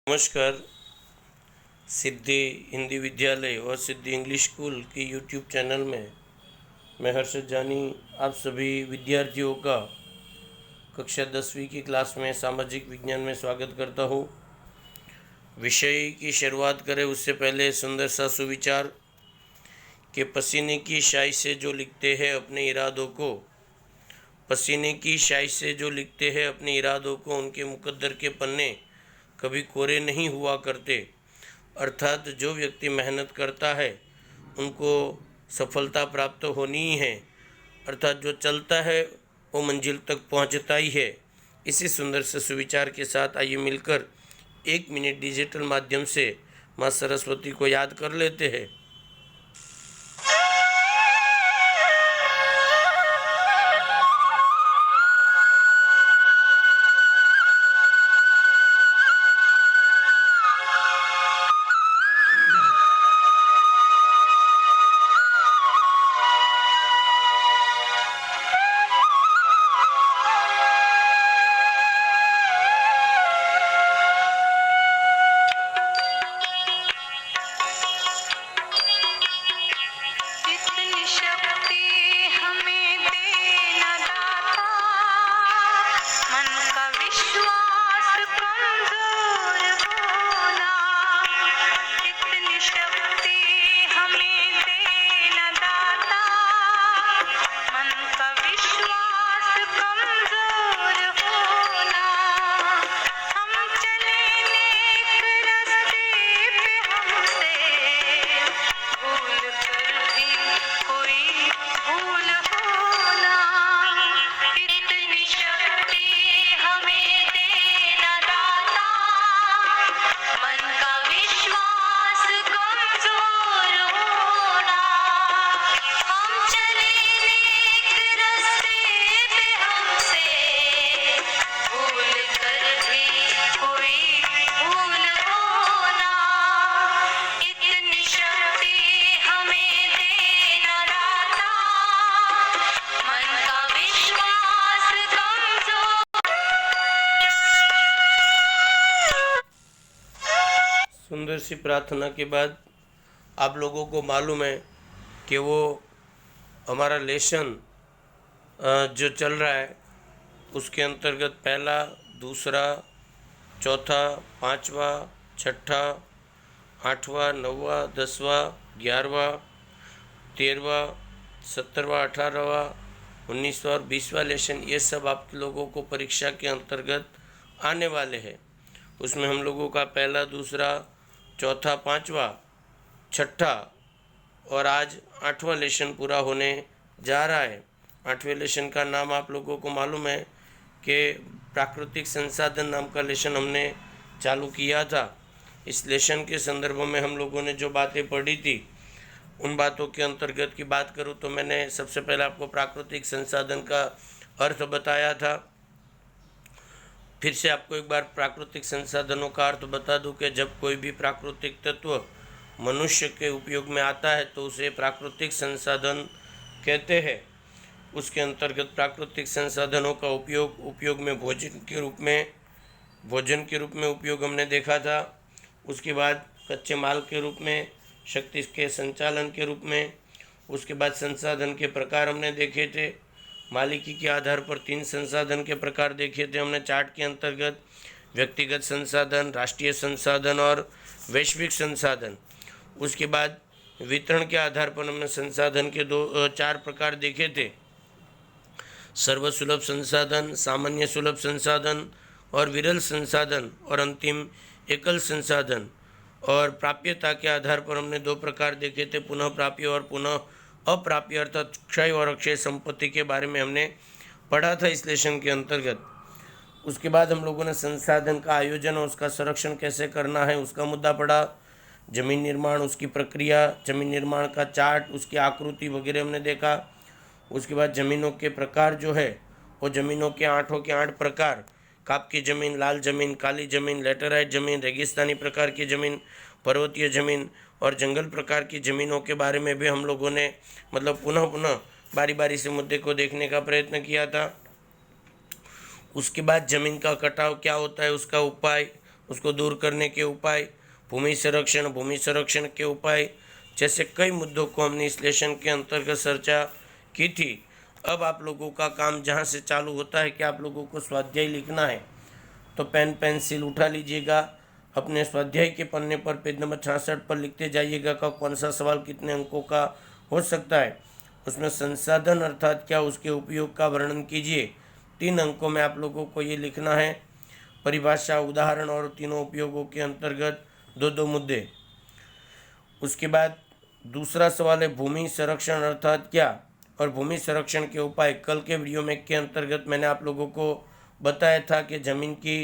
नमस्कार। सिद्धि हिंदी विद्यालय और सिद्धि इंग्लिश स्कूल की यूट्यूब चैनल में मैं हर्षद जानी आप सभी विद्यार्थियों का कक्षा 10वीं की क्लास में सामाजिक विज्ञान में स्वागत करता हूँ। विषय की शुरुआत करें उससे पहले सुंदर सा सुविचार कि पसीने की स्याही से जो लिखते हैं अपने इरादों को, पसीने की स्याही से जो लिखते हैं अपने इरादों को, उनके मुकद्दर के पन्ने कभी कोरे नहीं हुआ करते। अर्थात जो व्यक्ति मेहनत करता है उनको सफलता प्राप्त होनी ही है, अर्थात जो चलता है वो मंजिल तक पहुंचता ही है। इसी सुंदर से सुविचार के साथ आइए मिलकर 1 मिनट डिजिटल माध्यम से माँ सरस्वती को याद कर लेते हैं। सुंदर सी प्रार्थना के बाद आप लोगों को मालूम है कि वो हमारा लेसन जो चल रहा है उसके अंतर्गत पहला, दूसरा, चौथा, पांचवा, छठा, आठवां, नौवां, 10वां, 11वां, 13वां, 17वां, 18वां, 19वां और 20वां लेसन, ये सब आप लोगों को परीक्षा के अंतर्गत आने वाले हैं। उसमें हम लोगों का पहला, दूसरा, चौथा, पांचवा, छठा और आज 8वां लेसन पूरा होने जा रहा है। 8वें लेसन का नाम आप लोगों को मालूम है कि प्राकृतिक संसाधन नाम का लेसन हमने चालू किया था। इस लेसन के संदर्भ में हम लोगों ने जो बातें पढ़ी थी उन बातों के अंतर्गत की बात करूं तो मैंने सबसे पहले आपको प्राकृतिक संसाधन का अर्थ बताया था। फिर से आपको एक बार प्राकृतिक संसाधनों का अर्थ बता दूं कि जब कोई भी प्राकृतिक तत्व मनुष्य के उपयोग में आता है तो उसे प्राकृतिक संसाधन कहते हैं। उसके अंतर्गत प्राकृतिक संसाधनों का उपयोग में भोजन के रूप में उपयोग हमने देखा था। उसके बाद कच्चे माल के रूप में, शक्ति के संचालन के रूप में, उसके बाद संसाधन के प्रकार हमने देखे थे। मालिकी के आधार पर 3 संसाधन के प्रकार देखे थे हमने चार्ट के अंतर्गत: व्यक्तिगत संसाधन, राष्ट्रीय संसाधन और वैश्विक संसाधन। उसके बाद वितरण के आधार पर हमने संसाधन के 4 प्रकार देखे थे: सर्वसुलभ संसाधन, सामान्य सुलभ संसाधन और विरल संसाधन, और अंतिम एकल संसाधन। और प्राप्यता के आधार पर हमने 2 प्रकार देखे थे: पुनः प्राप्य और पुनः अप्राप्य, अर्थात क्षय और अक्षय संपत्ति के बारे में हमने पढ़ा था इस लेसन के अंतर्गत। उसके बाद हम लोगों ने संसाधन का आयोजन और उसका संरक्षण कैसे करना है उसका मुद्दा पढ़ा। जमीन निर्माण, उसकी प्रक्रिया, जमीन निर्माण का चार्ट, उसकी आकृति वगैरह हमने देखा। उसके बाद ज़मीनों के प्रकार जो है वो ज़मीनों के 8 प्रकार: काप की ज़मीन, लाल ज़मीन, काली ज़मीन, लेटेराइट ज़मीन, रेगिस्तानी प्रकार की ज़मीन, पर्वतीय ज़मीन और जंगल प्रकार की ज़मीनों के बारे में भी हम लोगों ने पुनः बारी बारी से मुद्दे को देखने का प्रयत्न किया था। उसके बाद ज़मीन का कटाव क्या होता है, उसका उपाय उसको दूर करने के उपाय, भूमि संरक्षण के उपाय जैसे कई मुद्दों को हमने इस लेसन के अंतर्गत चर्चा की थी। अब आप लोगों का काम जहाँ से चालू होता है कि आप लोगों को स्वाध्याय लिखना है, तो पेन पेंसिल उठा लीजिएगा, अपने स्वाध्याय के पन्ने पर पेज नंबर 66 पर लिखते जाइएगा का कौन सा सवाल कितने अंकों का हो सकता है। उसमें संसाधन अर्थात क्या, उसके उपयोग का वर्णन कीजिए। 3 अंकों में आप लोगों को ये लिखना है, परिभाषा, उदाहरण और तीनों उपयोगों के अंतर्गत 2-2 मुद्दे। उसके बाद दूसरा सवाल है भूमि संरक्षण अर्थात क्या और भूमि संरक्षण के उपाय। कल के वीडियो में के अंतर्गत मैंने आप लोगों को बताया था कि ज़मीन की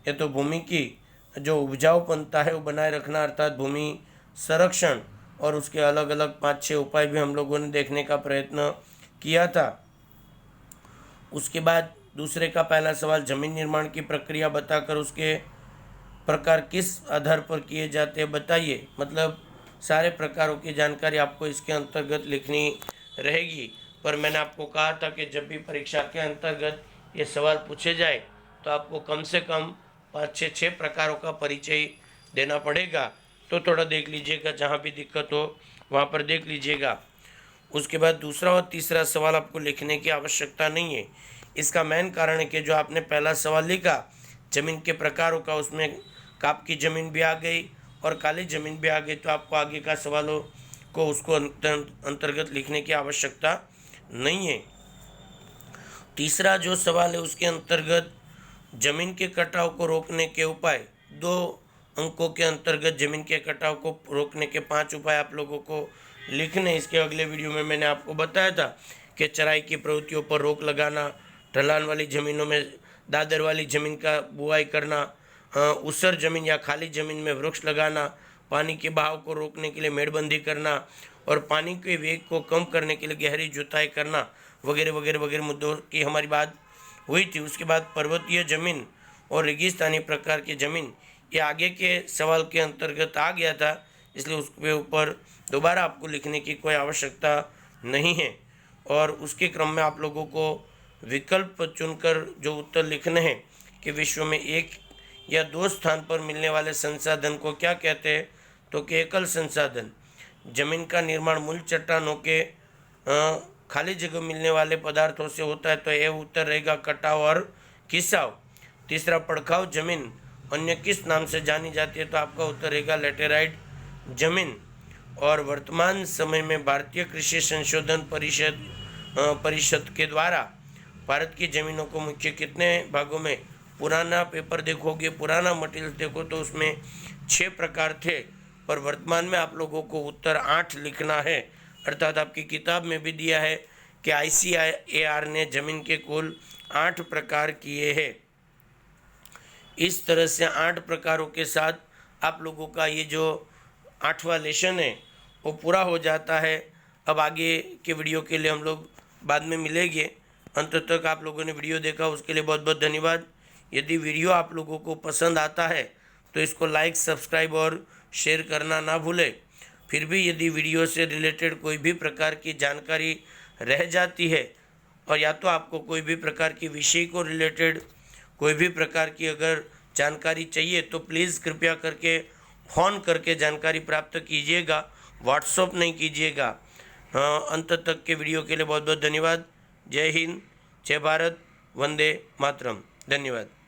या तो भूमि की जो उपजाऊपनता है वो बनाए रखना अर्थात भूमि संरक्षण, और उसके अलग अलग 5-6 उपाय भी हम लोगों ने देखने का प्रयत्न किया था। उसके बाद दूसरे का पहला सवाल, जमीन निर्माण की प्रक्रिया बताकर उसके प्रकार किस आधार पर किए जाते हैं बताइए। मतलब सारे प्रकारों की जानकारी आपको इसके अंतर्गत लिखनी रहेगी। पर मैंने आपको कहा था कि जब भी परीक्षा के अंतर्गत ये सवाल पूछे जाए तो आपको कम से कम 5-6 प्रकारों का परिचय देना पड़ेगा। तो थोड़ा देख लीजिएगा, जहाँ भी दिक्कत हो वहाँ पर देख लीजिएगा। उसके बाद दूसरा और तीसरा सवाल आपको लिखने की आवश्यकता नहीं है। इसका मेन कारण है कि जो आपने पहला सवाल लिखा ज़मीन के प्रकारों का, उसमें काप की ज़मीन भी आ गई और काली ज़मीन भी आ गई, तो आपको आगे का सवालों को उसको अंतर्गत लिखने की आवश्यकता नहीं है। तीसरा जो सवाल है उसके अंतर्गत ज़मीन के कटाव को रोकने के उपाय, 2 अंकों के अंतर्गत ज़मीन के कटाव को रोकने के 5 उपाय आप लोगों को लिखने। इसके अगले वीडियो में मैंने आपको बताया था कि चराई की प्रवृत्तियों पर रोक लगाना, ढलान वाली ज़मीनों में दादर वाली ज़मीन का बुआई करना, ऊसर ज़मीन या खाली ज़मीन में वृक्ष लगाना, पानी के बहाव को रोकने के लिए मेड़बंदी करना और पानी के वेग को कम करने के लिए गहरी जुताई करना वगैरह वगैरह वगैरह मुद्दों की हमारी बात हुई थी। उसके बाद पर्वतीय ज़मीन और रेगिस्तानी प्रकार की ज़मीन, ये आगे के सवाल के अंतर्गत आ गया था, इसलिए उसके ऊपर दोबारा आपको लिखने की कोई आवश्यकता नहीं है। और उसके क्रम में आप लोगों को विकल्प चुनकर जो उत्तर लिखने हैं कि विश्व में 1 या 2 स्थान पर मिलने वाले संसाधन को क्या कहते हैं, तो कि एकल संसाधन। जमीन का निर्माण मूल चट्टानों के खाली जगह मिलने वाले पदार्थों से होता है, तो यह उत्तर रहेगा कटाव और खिंचाव। तीसरा, पड़खाव जमीन अन्य किस नाम से जानी जाती है, तो आपका उत्तर रहेगा लेटेराइट जमीन। और वर्तमान समय में भारतीय कृषि संशोधन परिषद के द्वारा भारत की ज़मीनों को मुख्य कितने भागों में, पुराना पेपर देखोगे, पुराना मटेरियल देखो तो उसमें 6 प्रकार थे, पर वर्तमान में आप लोगों को उत्तर 8 लिखना है। अर्थात आपकी किताब में भी दिया है कि ICAR ने ज़मीन के कुल 8 प्रकार किए हैं। इस तरह से 8 प्रकारों के साथ आप लोगों का ये जो 8वां लेसन है वो पूरा हो जाता है। अब आगे के वीडियो के लिए हम लोग बाद में मिलेंगे। अंत तक आप लोगों ने वीडियो देखा उसके लिए बहुत बहुत धन्यवाद। यदि वीडियो आप लोगों को पसंद आता है तो इसको लाइक, सब्सक्राइब और शेयर करना ना भूलें। फिर भी यदि वीडियो से रिलेटेड कोई भी प्रकार की जानकारी रह जाती है और या तो आपको कोई भी प्रकार की विषय को रिलेटेड कोई भी प्रकार की अगर जानकारी चाहिए तो प्लीज़ कृपया करके फ़ोन करके जानकारी प्राप्त कीजिएगा, व्हाट्सअप नहीं कीजिएगा। अंत तक के वीडियो के लिए बहुत बहुत धन्यवाद। जय हिंद, जय भारत, वंदे मातरम। धन्यवाद।